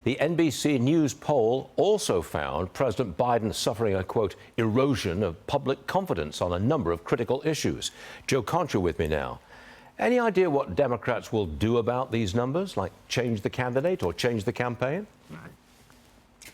The NBC News poll also found President Biden suffering a, quote, erosion of public confidence on a number of critical issues. Joe Concha with me now. Any idea what Democrats will do about these numbers, like change the candidate or change the campaign?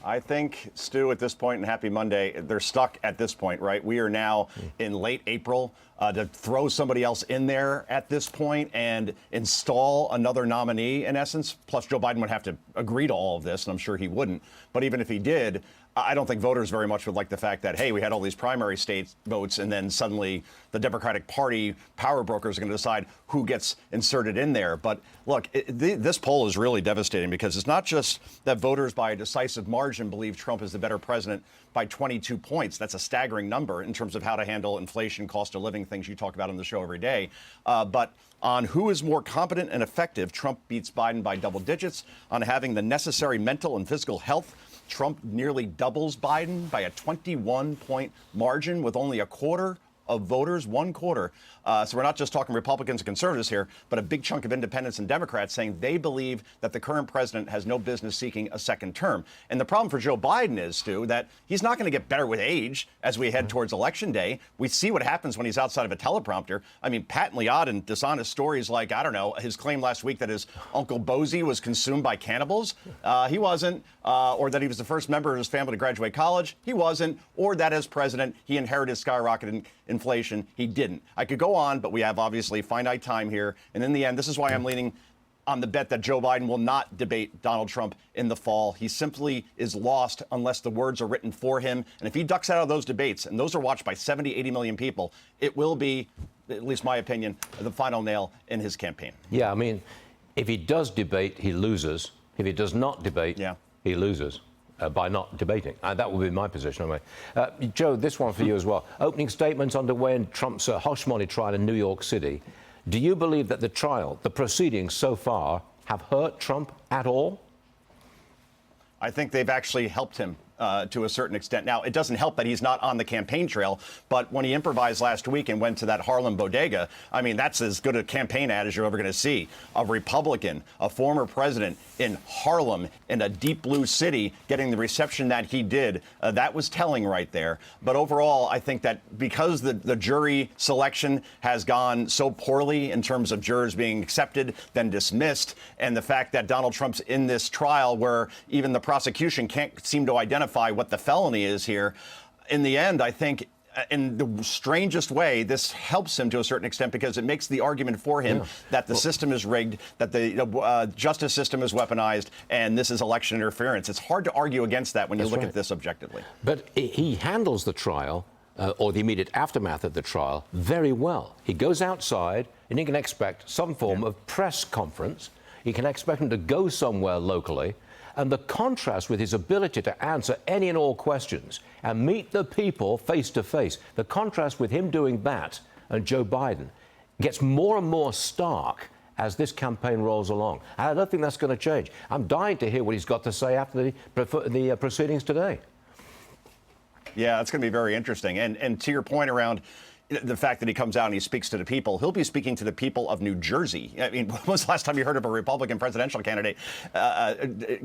I think, Stu, at this point, and happy Monday, they're stuck at this point, right? We are now in late April. To throw somebody else in there at this point and install another nominee, in essence, plus Joe Biden would have to agree to all of this, and I'm sure he wouldn't. But even if he did, I don't think voters very much would like the fact that, hey, we had all these primary state votes, and then suddenly the Democratic Party power brokers are going to decide who gets inserted in there. But look, this poll is really devastating because it's not just that voters by a decisive margin believe Trump is the better president by 22 points. That's a staggering number in terms of how to handle inflation, cost of living, things you talk about on the show every day. But on who is more competent and effective, Trump beats Biden by double digits. On having the necessary mental and physical health, Trump nearly doubles Biden by a 21-point margin with only a quarter of voters, one quarter. So we're not just talking Republicans and conservatives here, but a big chunk of independents and Democrats saying they believe that the current president has no business seeking a second term. And the problem for Joe Biden is, Stu, that he's not going to get better with age as we head towards Election Day. We see what happens when he's outside of a teleprompter. I mean, patently odd and dishonest stories like, I don't know, his claim last week that his Uncle Bosie was consumed by cannibals. He wasn't. Or that he was the first member of his family to graduate college. He wasn't. Or that as president, he inherited skyrocketing inflation. He didn't. I could go on, but we have obviously finite time here. And in the end, this is why I'm leaning on the bet that Joe Biden will not debate Donald Trump in the fall. He simply is lost unless the words are written for him. And if he ducks out of those debates, and those are watched by 70, 80 million people, it will be, at least my opinion, the final nail in his campaign. Yeah, I mean, if he does debate, he loses. If he does not debate, he loses by not debating. That would be my position anyway. Joe, this one for you as well. Opening statements underway in Trump's hush money trial in New York City. Do you believe that the trial, the proceedings so far, have hurt Trump at all? I think they've actually helped him to a certain extent. Now, it doesn't help that he's not on the campaign trail, but when he improvised last week and went to that Harlem bodega, I mean, that's as good a campaign ad as you're ever going to see. A Republican, a former president in Harlem, in a deep blue city, getting the reception that he did, that was telling right there. But overall, I think that because the jury selection has gone so poorly in terms of jurors being accepted, then dismissed, and the fact that Donald Trump's in this trial where even the prosecution can't seem to identify what the felony is here. In the end, I think in the strangest way, this helps him to a certain extent because it makes the argument for him that the system is rigged, that the justice system is weaponized, and this is election interference. It's hard to argue against that when you look at this objectively. But he handles the trial or the immediate aftermath of the trial very well. He goes outside and he can expect some form of press conference. He can expect him to go somewhere locally. And the contrast with his ability to answer any and all questions and meet the people face to face, the contrast with him doing that and Joe Biden gets more and more stark as this campaign rolls along. And I don't think that's going to change. I'm dying to hear what he's got to say after the proceedings today. Yeah, it's going to be very interesting. And to your point around the fact that he comes out and he speaks to the people, he'll be speaking to the people of New Jersey. I mean, when was the last time you heard of a Republican presidential candidate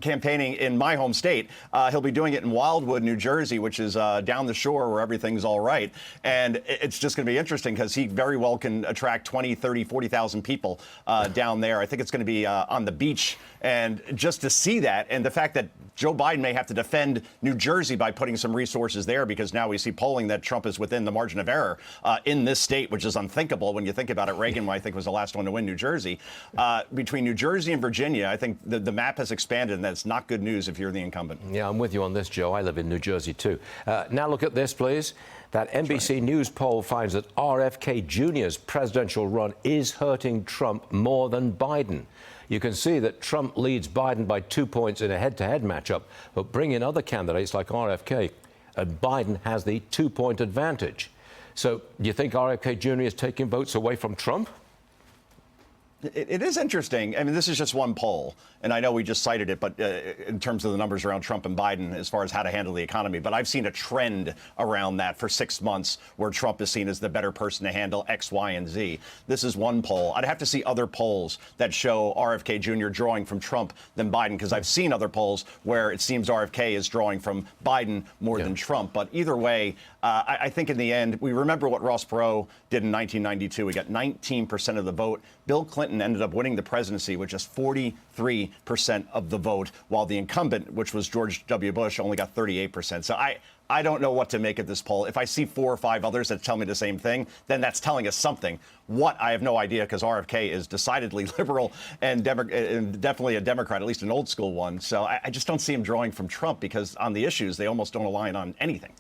campaigning in my home state? He'll be doing it in Wildwood, New Jersey, which is down the shore where everything's all right. And it's just going to be interesting because he very well can attract 20, 30, 40,000 people down there. I think it's going to be on the beach. And just to see that and the fact that Joe Biden may have to defend New Jersey by putting some resources there because now we see polling that Trump is within the margin of error in this state, which is unthinkable when you think about it. Reagan, I think, was the last one to win New Jersey. Between New Jersey and Virginia, I think the map has expanded, and that's not good news if you're the incumbent. Yeah, I'm with you on this, Joe. I live in New Jersey, too. Now look at this, please. That NBC News poll finds that RFK Jr.'s presidential run is hurting Trump more than Biden. You can see that Trump leads Biden by 2 points in a head-to-head matchup, but bring in other candidates like RFK, and Biden has the 2-point advantage. So do you think RFK Jr. is taking votes away from Trump? It is interesting. I mean, this is just one poll, and I know we just cited it, but in terms of the numbers around Trump and Biden as far as how to handle the economy. But I've seen a trend around that for 6 months where Trump is seen as the better person to handle X, Y, and Z. This is one poll. I'd have to see other polls that show RFK Jr. drawing from Trump than Biden, because I've seen other polls where it seems RFK is drawing from Biden more than Trump. But either way, I think in the end, we remember what Ross Perot did in 1992. He got 19% of the vote. Bill Clinton ended up winning the presidency with just 43% of the vote, while the incumbent, which was George W. Bush, only got 38%. So I don't know what to make of this poll. If I see 4 or 5 others that tell me the same thing, then that's telling us something. What, I have no idea, because RFK is decidedly liberal and definitely a Democrat, at least an old school one. So I just don't see him drawing from Trump, because on the issues, they almost don't align on anything.